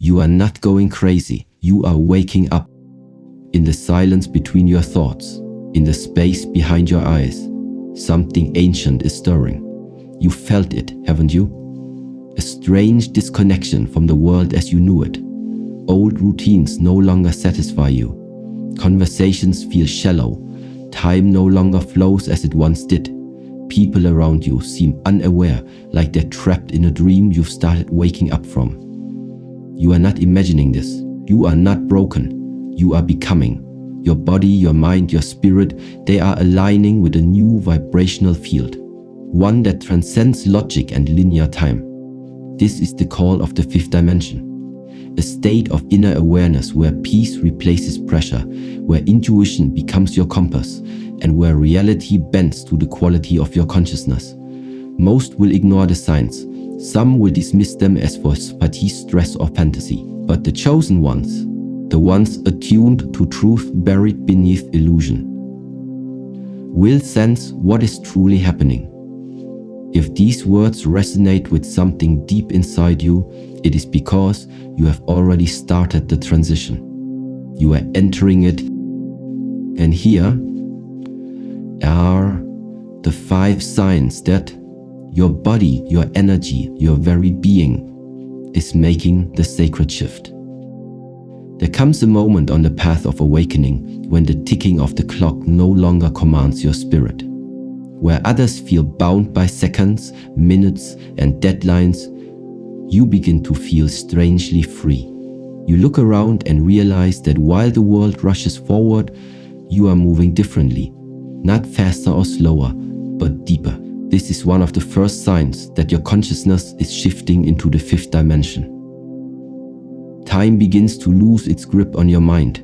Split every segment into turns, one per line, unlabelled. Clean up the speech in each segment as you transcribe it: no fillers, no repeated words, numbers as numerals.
You are not going crazy. You are waking up. In the silence between your thoughts, in the space behind your eyes, something ancient is stirring. You felt it, haven't you? A strange disconnection from the world as you knew it. Old routines no longer satisfy you. Conversations feel shallow. Time no longer flows as it once did. People around you seem unaware, like they're trapped in a dream you've started waking up from. You are not imagining this. You are not broken. You are becoming. Your body, your mind, your spirit, they are aligning with a new vibrational field. One that transcends logic and linear time. This is the call of the fifth dimension. A state of inner awareness where peace replaces pressure, where intuition becomes your compass, and where reality bends to the quality of your consciousness. Most will ignore the signs. Some will dismiss them as for fatigue, stress, or fantasy. But the chosen ones, the ones attuned to truth buried beneath illusion, will sense what is truly happening. If these words resonate with something deep inside you, it is because you have already started the transition. You are entering it. And here are the 5 signs that your body, your energy, your very being is making the sacred shift. There comes a moment on the path of awakening when the ticking of the clock no longer commands your spirit. Where others feel bound by seconds, minutes, and deadlines, you begin to feel strangely free. You look around and realize that while the world rushes forward, you are moving differently. Not faster or slower, but deeper. This is one of the first signs that your consciousness is shifting into the fifth dimension. Time begins to lose its grip on your mind,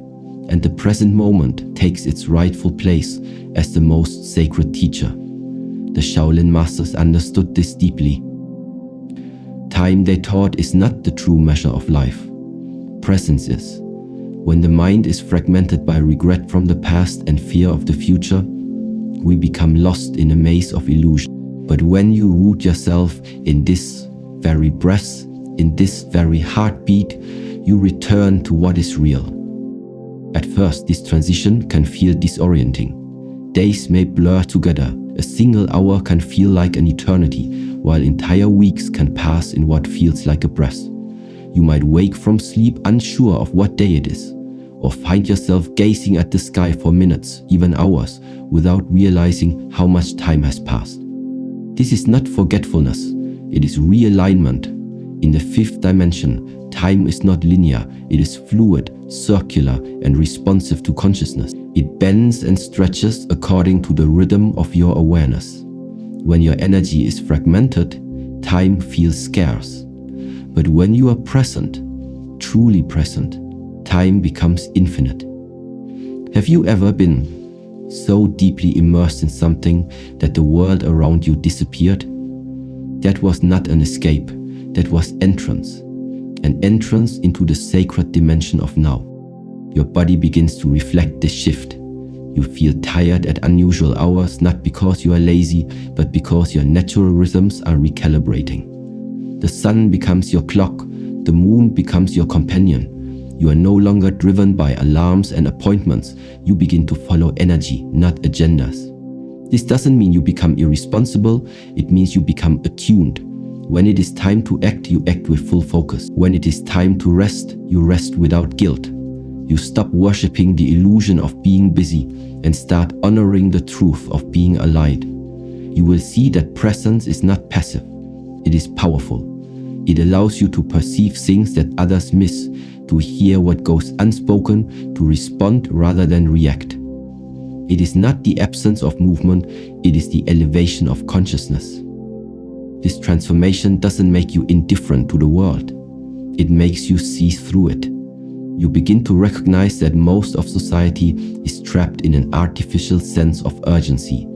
and the present moment takes its rightful place as the most sacred teacher. The Shaolin masters understood this deeply. Time, they taught, is not the true measure of life. Presence is. When the mind is fragmented by regret from the past and fear of the future, we become lost in a maze of illusion. But when you root yourself in this very breath, in this very heartbeat, you return to what is real. At first, this transition can feel disorienting. Days may blur together. A single hour can feel like an eternity, while entire weeks can pass in what feels like a breath. You might wake from sleep unsure of what day it is, or find yourself gazing at the sky for minutes, even hours, without realizing how much time has passed. This is not forgetfulness, it is realignment. In the fifth dimension, time is not linear, it is fluid, circular, and responsive to consciousness. It bends and stretches according to the rhythm of your awareness. When your energy is fragmented, time feels scarce. But when you are present, truly present, time becomes infinite. Have you ever been so deeply immersed in something that the world around you disappeared? That was not an escape, that was entrance. An entrance into the sacred dimension of now. Your body begins to reflect this shift. You feel tired at unusual hours, not because you are lazy, but because your natural rhythms are recalibrating. The sun becomes your clock, the moon becomes your companion. You are no longer driven by alarms and appointments. You begin to follow energy, not agendas. This doesn't mean you become irresponsible, it means you become attuned. When it is time to act, you act with full focus. When it is time to rest, you rest without guilt. You stop worshipping the illusion of being busy and start honoring the truth of being alive. You will see that presence is not passive, it is powerful. It allows you to perceive things that others miss, to hear what goes unspoken, to respond rather than react. It is not the absence of movement, it is the elevation of consciousness. This transformation doesn't make you indifferent to the world. It makes you see through it. You begin to recognize that most of society is trapped in an artificial sense of urgency.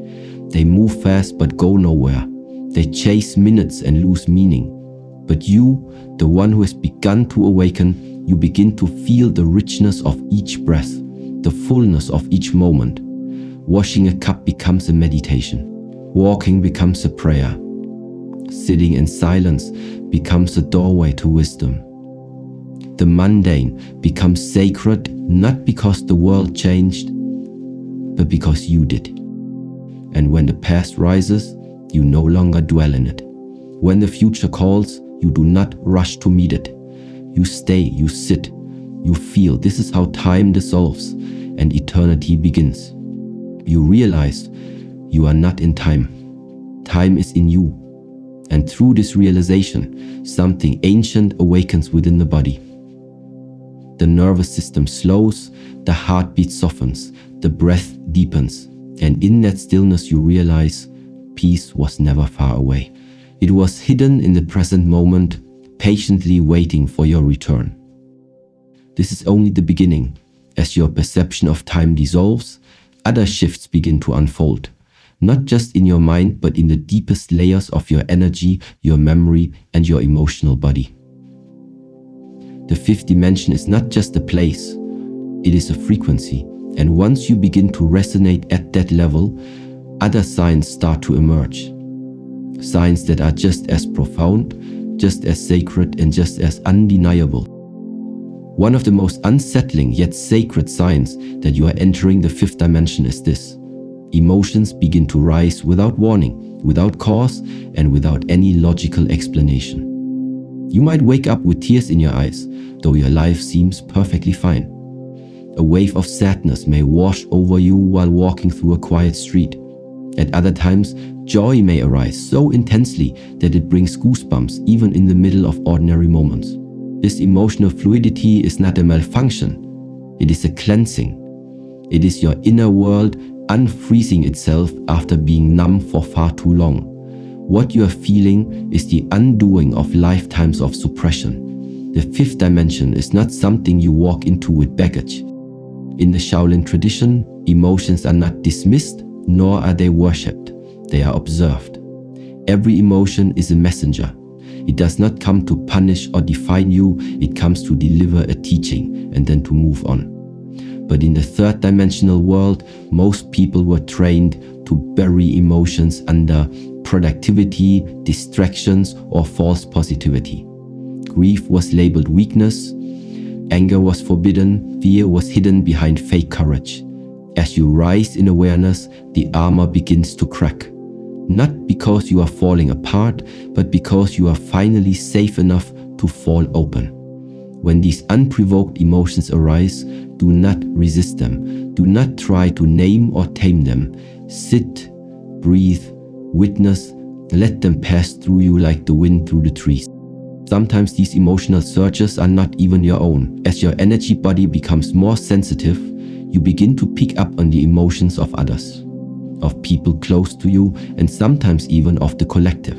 They move fast but go nowhere. They chase minutes and lose meaning. But you, the one who has begun to awaken, you begin to feel the richness of each breath, the fullness of each moment. Washing a cup becomes a meditation. Walking becomes a prayer. Sitting in silence becomes a doorway to wisdom. The mundane becomes sacred not because the world changed, but because you did. And when the past rises, you no longer dwell in it. When the future calls, you do not rush to meet it. You stay, you sit, you feel. This is how time dissolves and eternity begins. You realize you are not in time. Time is in you. And through this realization, something ancient awakens within the body. The nervous system slows, the heartbeat softens, the breath deepens, and in that stillness you realize peace was never far away. It was hidden in the present moment, patiently waiting for your return. This is only the beginning. As your perception of time dissolves, other shifts begin to unfold, not just in your mind, but in the deepest layers of your energy, your memory, and your emotional body. The fifth dimension is not just a place, it is a frequency. And once you begin to resonate at that level, other signs start to emerge. Signs that are just as profound, just as sacred, and just as undeniable. One of the most unsettling yet sacred signs that you are entering the fifth dimension is this. Emotions begin to rise without warning, without cause, and without any logical explanation. You might wake up with tears in your eyes, though your life seems perfectly fine. A wave of sadness may wash over you while walking through a quiet street. At other times, joy may arise so intensely that it brings goosebumps even in the middle of ordinary moments. This emotional fluidity is not a malfunction, it is a cleansing. It is your inner world unfreezing itself after being numb for far too long. What you are feeling is the undoing of lifetimes of suppression. The fifth dimension is not something you walk into with baggage. In the Shaolin tradition, emotions are not dismissed, nor are they worshipped. They are observed. Every emotion is a messenger. It does not come to punish or define you, it comes to deliver a teaching and then to move on. But in the third dimensional world, most people were trained to bury emotions under productivity, distractions, or false positivity. Grief was labeled weakness, anger was forbidden, fear was hidden behind fake courage. As you rise in awareness, the armor begins to crack. Not because you are falling apart, but because you are finally safe enough to fall open. When these unprovoked emotions arise, do not resist them. Do not try to name or tame them. Sit, breathe, witness, let them pass through you like the wind through the trees. Sometimes these emotional surges are not even your own. As your energy body becomes more sensitive, you begin to pick up on the emotions of others, of people close to you, and sometimes even of the collective.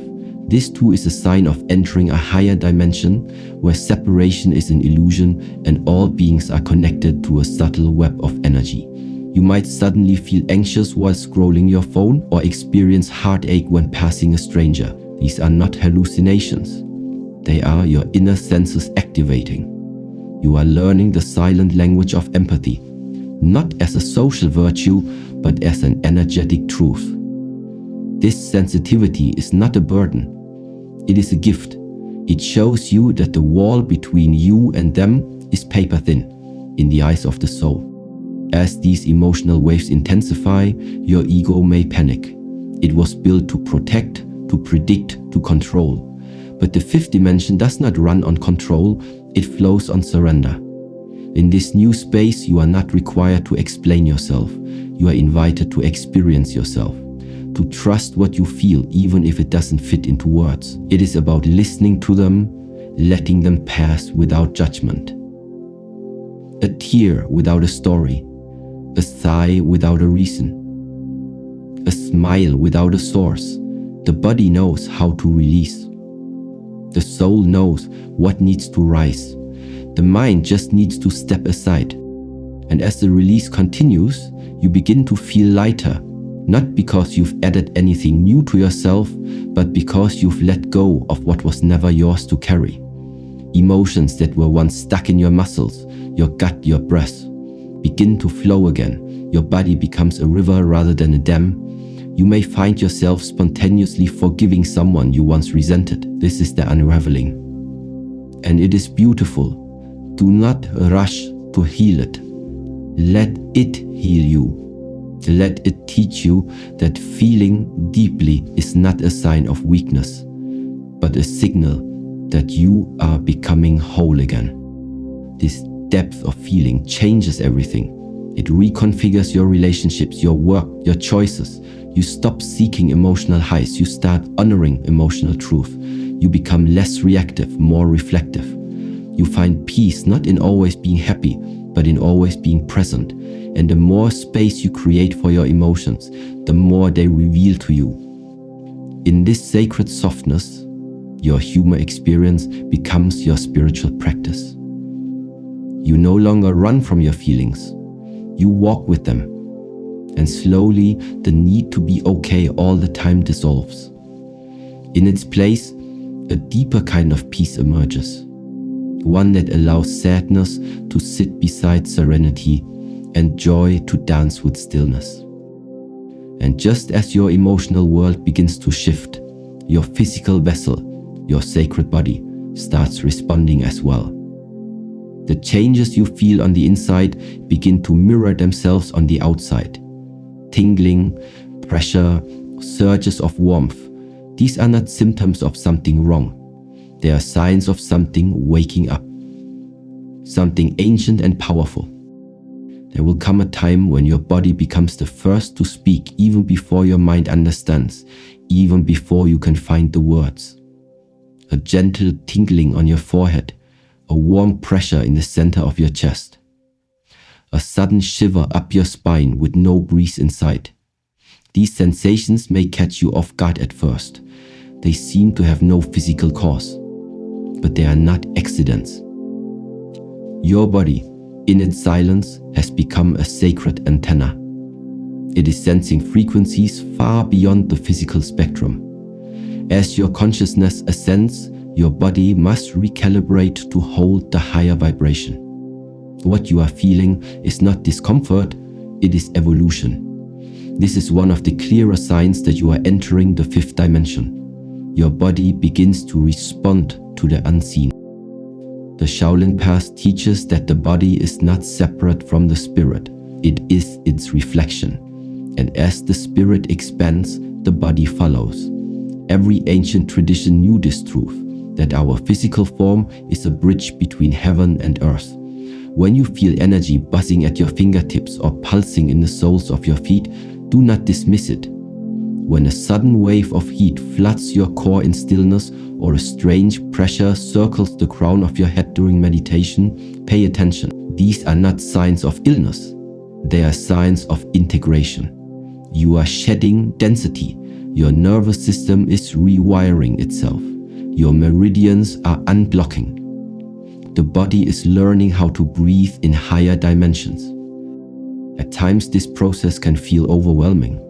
This too is a sign of entering a higher dimension where separation is an illusion and all beings are connected to a subtle web of energy. You might suddenly feel anxious while scrolling your phone or experience heartache when passing a stranger. These are not hallucinations. They are your inner senses activating. You are learning the silent language of empathy, not as a social virtue, but as an energetic truth. This sensitivity is not a burden. It is a gift. It shows you that the wall between you and them is paper thin in the eyes of the soul. As these emotional waves intensify, your ego may panic. It was built to protect, to predict, to control. But the fifth dimension does not run on control, it flows on surrender. In this new space, you are not required to explain yourself. You are invited to experience yourself, to trust what you feel even if it doesn't fit into words. It is about listening to them, letting them pass without judgment. A tear without a story, a sigh without a reason, a smile without a source. The body knows how to release. The soul knows what needs to rise. The mind just needs to step aside. And as the release continues, you begin to feel lighter, not because you've added anything new to yourself, but because you've let go of what was never yours to carry. Emotions that were once stuck in your muscles, your gut, your breath, begin to flow again. Your body becomes a river rather than a dam. You may find yourself spontaneously forgiving someone you once resented. This is the unraveling. And it is beautiful Do not rush to heal it. Let it heal you. Let it teach you that feeling deeply is not a sign of weakness, but a signal that you are becoming whole again. This depth of feeling changes everything. It reconfigures your relationships, your work, your choices. You stop seeking emotional highs. You start honoring emotional truth. You become less reactive, more reflective. You find peace not in always being happy, but in always being present. And the more space you create for your emotions, the more they reveal to you. In this sacred softness, your human experience becomes your spiritual practice. You no longer run from your feelings. You walk with them. And slowly, the need to be okay all the time dissolves. In its place, a deeper kind of peace emerges. One that allows sadness to sit beside serenity and joy to dance with stillness. And just as your emotional world begins to shift, your physical vessel, your sacred body, starts responding as well. The changes you feel on the inside begin to mirror themselves on the outside. Tingling, pressure, surges of warmth. These are not symptoms of something wrong. They are signs of something waking up. Something ancient and powerful. There will come a time when your body becomes the first to speak even before your mind understands, even before you can find the words. A gentle tingling on your forehead, a warm pressure in the center of your chest. A sudden shiver up your spine with no breeze in sight. These sensations may catch you off guard at first. They seem to have no physical cause, but they are not accidents. Your body, in its silence, has become a sacred antenna. It is sensing frequencies far beyond the physical spectrum. As your consciousness ascends, your body must recalibrate to hold the higher vibration. What you are feeling is not discomfort, it is evolution. This is one of the clearer signs that you are entering the fifth dimension. Your body begins to respond to the unseen. The Shaolin path teaches that the body is not separate from the spirit. It is its reflection. And as the spirit expands, the body follows. Every ancient tradition knew this truth, that our physical form is a bridge between heaven and earth. When you feel energy buzzing at your fingertips or pulsing in the soles of your feet, do not dismiss it. When a sudden wave of heat floods your core in stillness or a strange pressure circles the crown of your head during meditation, pay attention. These are not signs of illness. They are signs of integration. You are shedding density. Your nervous system is rewiring itself. Your meridians are unblocking. The body is learning how to breathe in higher dimensions. At times, this process can feel overwhelming.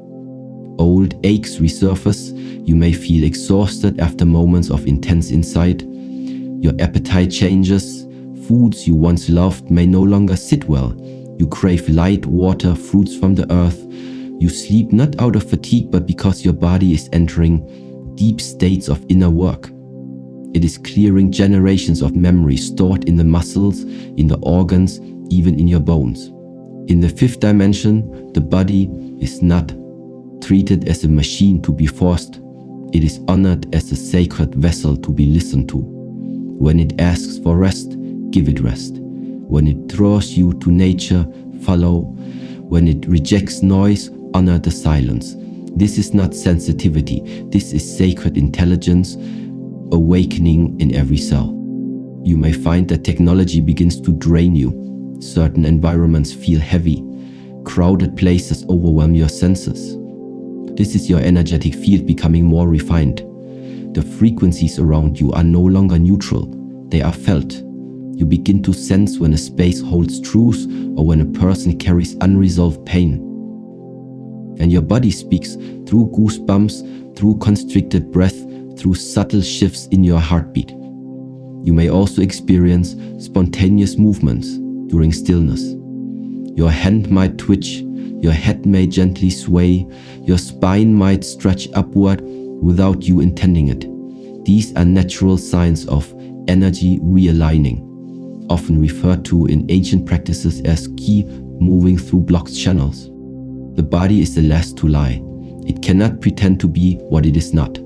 Old aches resurface. You may feel exhausted after moments of intense insight. Your appetite changes. Foods you once loved may no longer sit well. You crave light, water, fruits from the earth. You sleep not out of fatigue, but because your body is entering deep states of inner work. It is clearing generations of memory stored in the muscles, in the organs, even in your bones. In the fifth dimension, the body is not treated as a machine to be forced. It is honored as a sacred vessel to be listened to. When it asks for rest, give it rest. When it draws you to nature, follow. When it rejects noise, honor the silence. This is not sensitivity. This is sacred intelligence, awakening in every cell. You may find that technology begins to drain you. Certain environments feel heavy. Crowded places overwhelm your senses. This is your energetic field becoming more refined. The frequencies around you are no longer neutral. They are felt. You begin to sense when a space holds truth or when a person carries unresolved pain. And your body speaks through goosebumps, through constricted breath, through subtle shifts in your heartbeat. You may also experience spontaneous movements during stillness. Your hand might twitch, your head may gently sway, your spine might stretch upward without you intending it. These are natural signs of energy realigning, often referred to in ancient practices as qi moving through blocked channels. The body is the last to lie. It cannot pretend to be what it is not.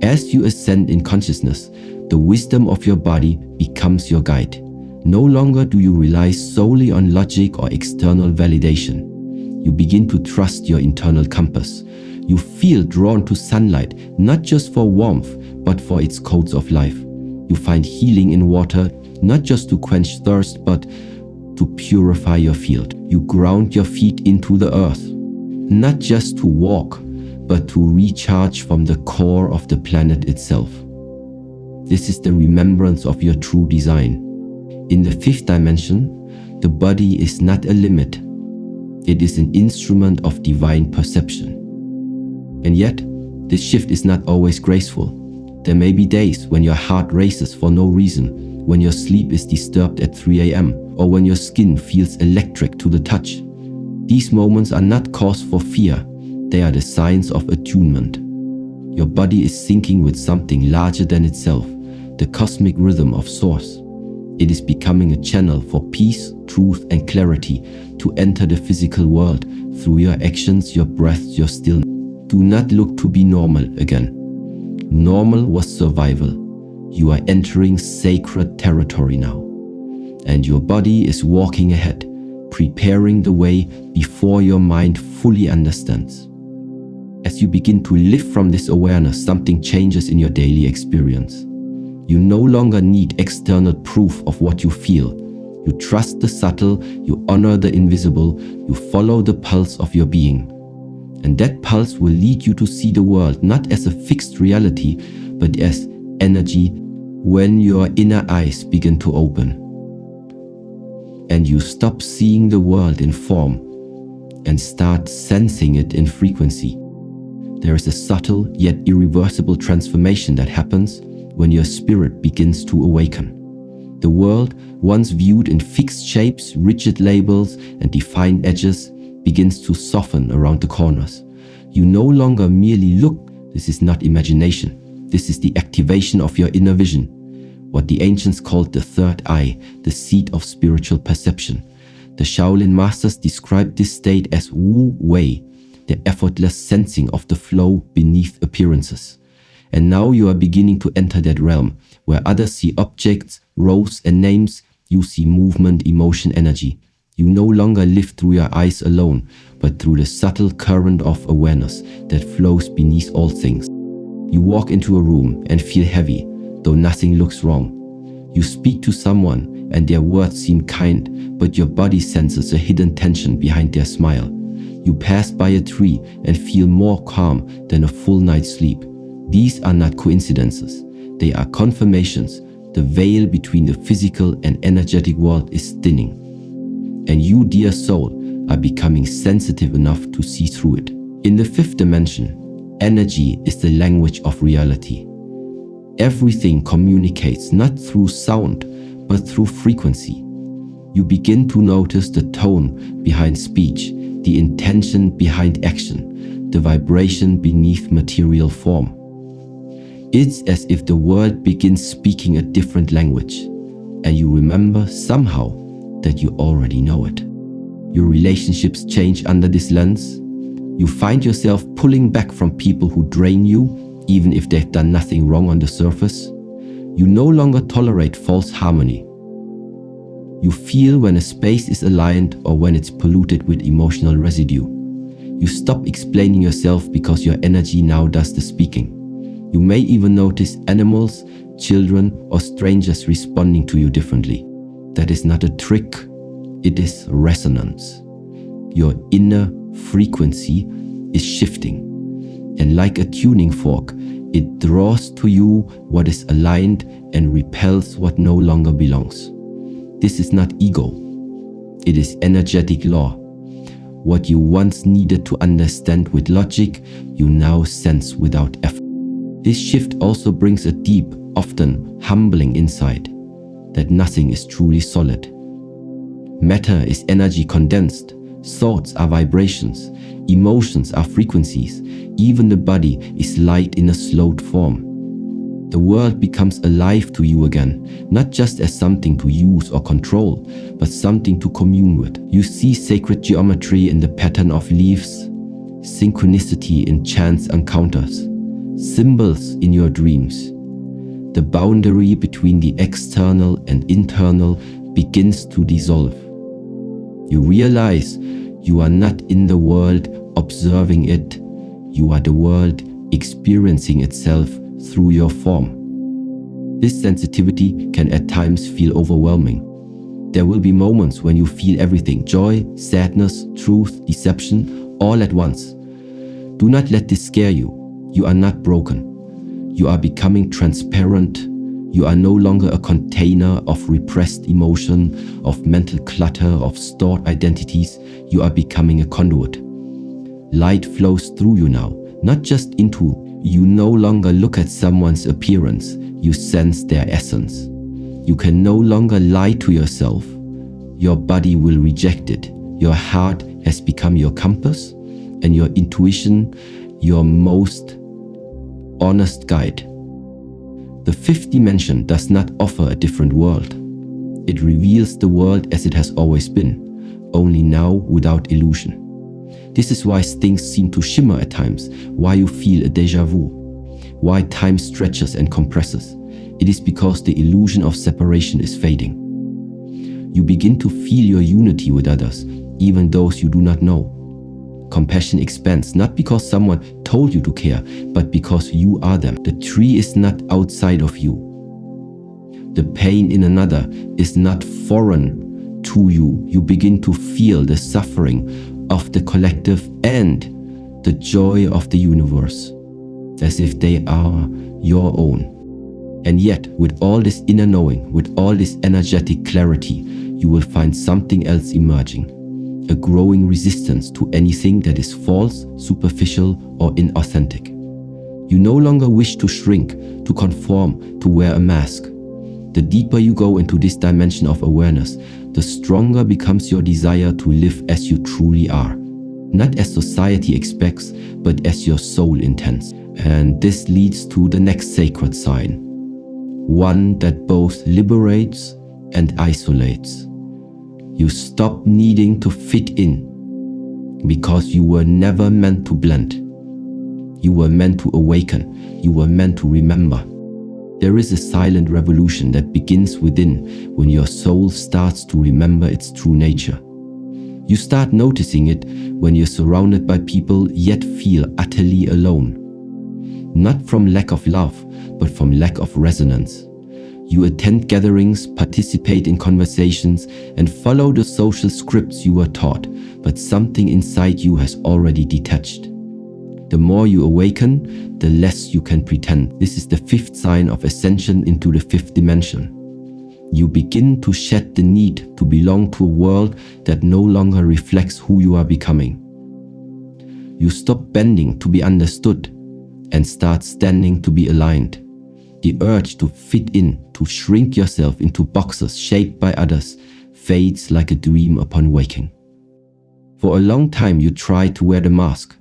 As you ascend in consciousness, the wisdom of your body becomes your guide. No longer do you rely solely on logic or external validation. You begin to trust your internal compass. You feel drawn to sunlight, not just for warmth, but for its codes of life. You find healing in water, not just to quench thirst, but to purify your field. You ground your feet into the earth, not just to walk, but to recharge from the core of the planet itself. This is the remembrance of your true design. In the fifth dimension, the body is not a limit. It is an instrument of divine perception. And yet, this shift is not always graceful. There may be days when your heart races for no reason, when your sleep is disturbed at 3 a.m., or when your skin feels electric to the touch. These moments are not cause for fear. They are the signs of attunement. Your body is syncing with something larger than itself, the cosmic rhythm of Source. It is becoming a channel for peace, truth, and clarity to enter the physical world through your actions, your breath, your stillness. Do not look to be normal again. Normal was survival. You are entering sacred territory now. And your body is walking ahead, preparing the way before your mind fully understands. As you begin to live from this awareness, something changes in your daily experience. You no longer need external proof of what you feel. You trust the subtle, you honor the invisible, you follow the pulse of your being. And that pulse will lead you to see the world not as a fixed reality, but as energy when your inner eyes begin to open. And you stop seeing the world in form and start sensing it in frequency. There is a subtle yet irreversible transformation that happens when your spirit begins to awaken. The world, once viewed in fixed shapes, rigid labels, and defined edges, begins to soften around the corners. You no longer merely look. This is not imagination. This is the activation of your inner vision, what the ancients called the third eye, the seat of spiritual perception. The Shaolin masters described this state as Wu Wei, the effortless sensing of the flow beneath appearances. And now you are beginning to enter that realm, where others see objects, rows, and names. You see movement, emotion, energy. You no longer live through your eyes alone, but through the subtle current of awareness that flows beneath all things. You walk into a room and feel heavy, though nothing looks wrong. You speak to someone and their words seem kind, but your body senses a hidden tension behind their smile. You pass by a tree and feel more calm than a full night's sleep. These are not coincidences. They are confirmations. The veil between the physical and energetic world is thinning. And you, dear soul, are becoming sensitive enough to see through it. In the fifth dimension, energy is the language of reality. Everything communicates not through sound, but through frequency. You begin to notice the tone behind speech, the intention behind action, the vibration beneath material form. It's as if the world begins speaking a different language, and you remember somehow that you already know it. Your relationships change under this lens. You find yourself pulling back from people who drain you, even if they've done nothing wrong on the surface. You no longer tolerate false harmony. You feel when a space is aligned or when it's polluted with emotional residue. You stop explaining yourself because your energy now does the speaking. You may even notice animals, children, or strangers responding to you differently. That is not a trick, it is resonance. Your inner frequency is shifting, and like a tuning fork, it draws to you what is aligned and repels what no longer belongs. This is not ego, it is energetic law. What you once needed to understand with logic, you now sense without effort. This shift also brings a deep, often humbling insight that nothing is truly solid. Matter is energy condensed, thoughts are vibrations, emotions are frequencies, even the body is light in a slowed form. The world becomes alive to you again, not just as something to use or control, but something to commune with. You see sacred geometry in the pattern of leaves, synchronicity in chance encounters, symbols in your dreams. The boundary between the external and internal begins to dissolve. You realize you are not in the world observing it, you are the world experiencing itself through your form. This sensitivity can at times feel overwhelming. There will be moments when you feel everything: joy, sadness, truth, deception, all at once. Do not let this scare you. You are not broken. You are becoming transparent. You are no longer a container of repressed emotion, of mental clutter, of stored identities. You are becoming a conduit. Light flows through you now, not just into. You no longer look at someone's appearance. You sense their essence. You can no longer lie to yourself. Your body will reject it. Your heart has become your compass, and your intuition, your most honest guide. The fifth dimension does not offer a different world. It reveals the world as it has always been, only now without illusion. This is why things seem to shimmer at times, why you feel a déjà vu, why time stretches and compresses. It is because the illusion of separation is fading. You begin to feel your unity with others, even those you do not know. Compassion expands, not because someone told you to care, but because you are them. The tree is not outside of you. The pain in another is not foreign to you. You begin to feel the suffering of the collective and the joy of the universe, as if they are your own. And yet, with all this inner knowing, with all this energetic clarity, you will find something else emerging. A growing resistance to anything that is false, superficial, or inauthentic. You no longer wish to shrink, to conform, to wear a mask. The deeper you go into this dimension of awareness, the stronger becomes your desire to live as you truly are. Not as society expects, but as your soul intends. And this leads to the next sacred sign. One that both liberates and isolates. You stop needing to fit in, because you were never meant to blend. You were meant to awaken. You were meant to remember. There is a silent revolution that begins within when your soul starts to remember its true nature. You start noticing it when you're surrounded by people yet feel utterly alone. Not from lack of love, but from lack of resonance. You attend gatherings, participate in conversations, and follow the social scripts you were taught, but something inside you has already detached. The more you awaken, the less you can pretend. This is the fifth sign of ascension into the fifth dimension. You begin to shed the need to belong to a world that no longer reflects who you are becoming. You stop bending to be understood and start standing to be aligned. The urge to fit in, to shrink yourself into boxes shaped by others, fades like a dream upon waking. For a long time you tried to wear the mask.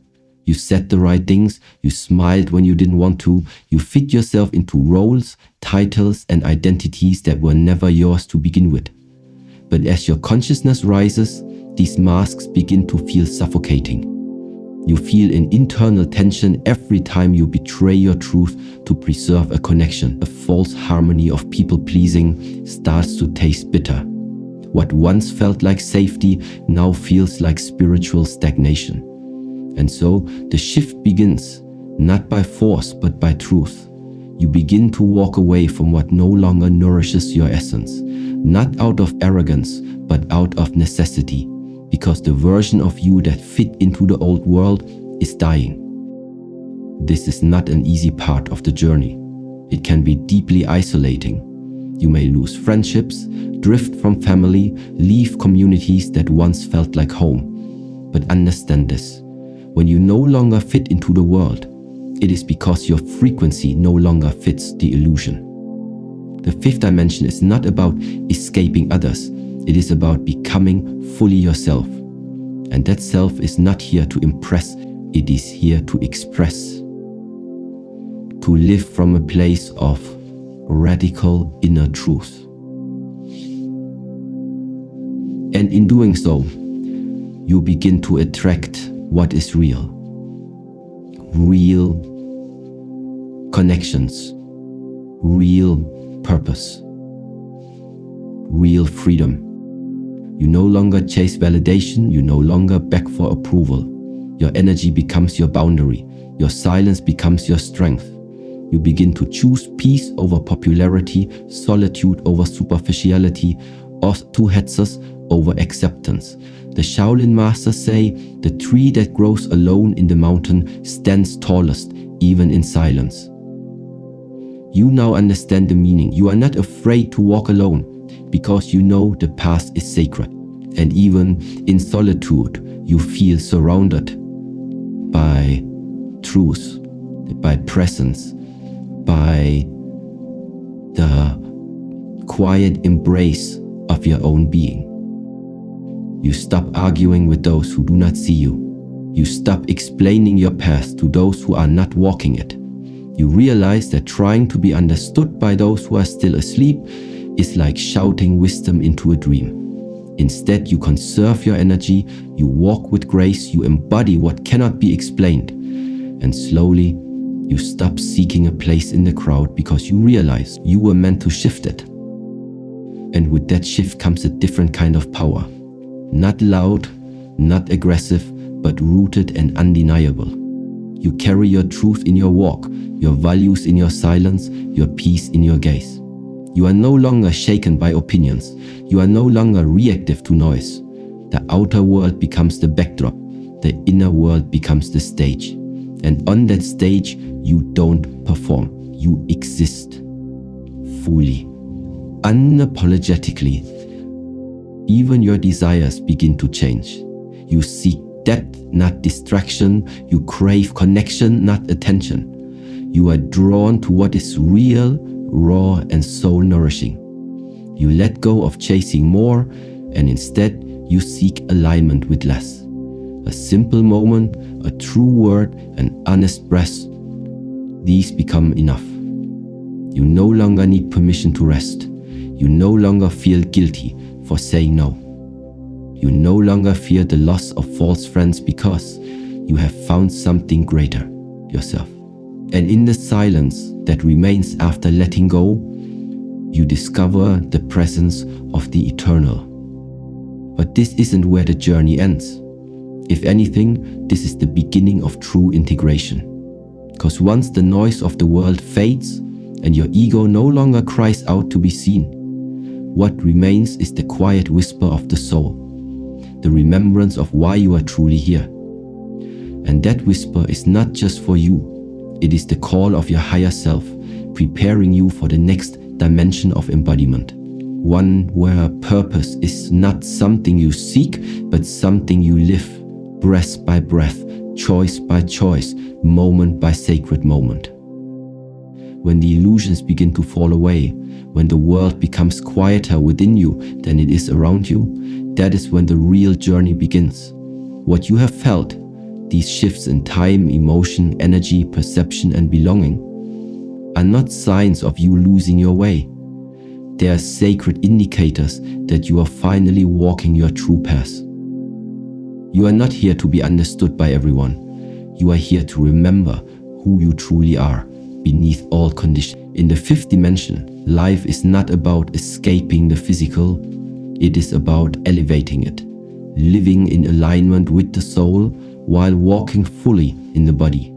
You said the right things, you smiled when you didn't want to, you fit yourself into roles, titles, and identities that were never yours to begin with. But as your consciousness rises, these masks begin to feel suffocating. You feel an internal tension every time you betray your truth to preserve a connection. A false harmony of people-pleasing starts to taste bitter. What once felt like safety now feels like spiritual stagnation. And so the shift begins, not by force but by truth. You begin to walk away from what no longer nourishes your essence, not out of arrogance but out of necessity, because the version of you that fit into the old world is dying. This is not an easy part of the journey. It can be deeply isolating. You may lose friendships, drift from family, leave communities that once felt like home. But understand this. When you no longer fit into the world, it is because your frequency no longer fits the illusion. The fifth dimension is not about escaping others. It is about becoming fully yourself. And that self is not here to impress, it is here to express. to live from a place of radical inner truth. And in doing so, you begin to attract what is real. Real connections, real purpose, real freedom. You no longer chase validation, you no longer beg for approval. Your energy becomes your boundary, your silence becomes your strength. You begin to choose peace over popularity, solitude over superficiality, or two-headsers over acceptance. The Shaolin masters say, the tree that grows alone in the mountain stands tallest, even in silence. You now understand the meaning. You are not afraid to walk alone, because you know the path is sacred. And even in solitude, you feel surrounded by truth, by presence, by the quiet embrace of your own being. You stop arguing with those who do not see you. You stop explaining your path to those who are not walking it. You realize that trying to be understood by those who are still asleep is like shouting wisdom into a dream. Instead, you conserve your energy, you walk with grace, you embody what cannot be explained. And slowly, you stop seeking a place in the crowd because you realize you were meant to shift it. And with that shift comes a different kind of power. Not loud, not aggressive, but rooted and undeniable. You carry your truth in your walk, your values in your silence, your peace in your gaze. You are no longer shaken by opinions. You are no longer reactive to noise. The outer world becomes the backdrop. The inner world becomes the stage. And on that stage, you don't perform. You exist fully, unapologetically. Even your desires begin to change. You seek depth, not distraction. You crave connection, not attention. You are drawn to what is real, raw, and soul nourishing. You let go of chasing more, and instead you seek alignment with less. A simple moment, a true word, an honest breath, these become enough. You no longer need permission to rest. You no longer feel guilty for saying no. You no longer fear the loss of false friends because you have found something greater, yourself. And in the silence that remains after letting go, you discover the presence of the eternal. But this isn't where the journey ends. If anything, this is the beginning of true integration. Because once the noise of the world fades and your ego no longer cries out to be seen, what remains is the quiet whisper of the soul, the remembrance of why you are truly here. And that whisper is not just for you. It is the call of your higher self, preparing you for the next dimension of embodiment. One where purpose is not something you seek, but something you live, breath by breath, choice by choice, moment by sacred moment. When the illusions begin to fall away, when the world becomes quieter within you than it is around you, that is when the real journey begins. What you have felt, these shifts in time, emotion, energy, perception, and belonging, are not signs of you losing your way. They are sacred indicators that you are finally walking your true path. You are not here to be understood by everyone. You are here to remember who you truly are, beneath all conditions. In the fifth dimension, life is not about escaping the physical, it is about elevating it, living in alignment with the soul while walking fully in the body.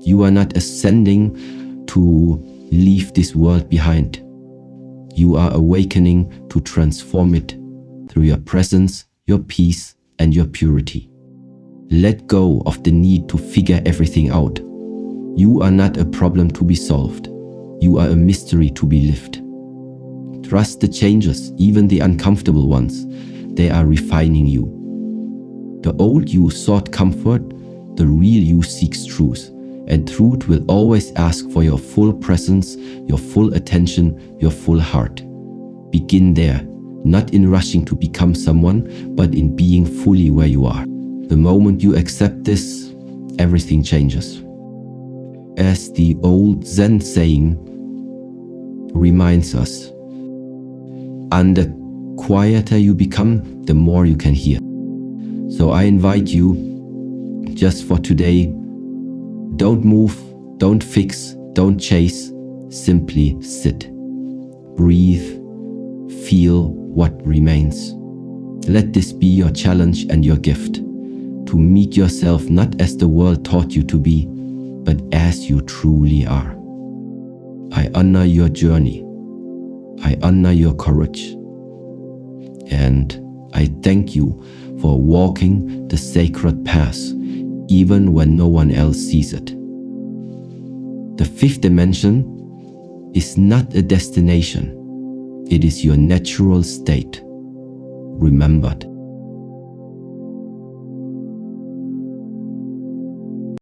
You are not ascending to leave this world behind. You are awakening to transform it through your presence, your peace, and your purity. Let go of the need to figure everything out. You are not a problem to be solved. You are a mystery to be lived. Trust the changes, even the uncomfortable ones. They are refining you. The old you sought comfort, the real you seeks truth. And truth will always ask for your full presence, your full attention, your full heart. Begin there, not in rushing to become someone, but in being fully where you are. The moment you accept this, everything changes. as the old Zen saying reminds us, and the quieter you become, the more you can hear. So I invite you, just for today, don't move, don't fix, don't chase, simply sit, breathe, feel what remains. Let this be your challenge and your gift, to meet yourself not as the world taught you to be, but as you truly are. I honor your journey. I honor your courage. And I thank you for walking the sacred path, even when no one else sees it. The fifth dimension is not a destination. It is your natural state, remembered.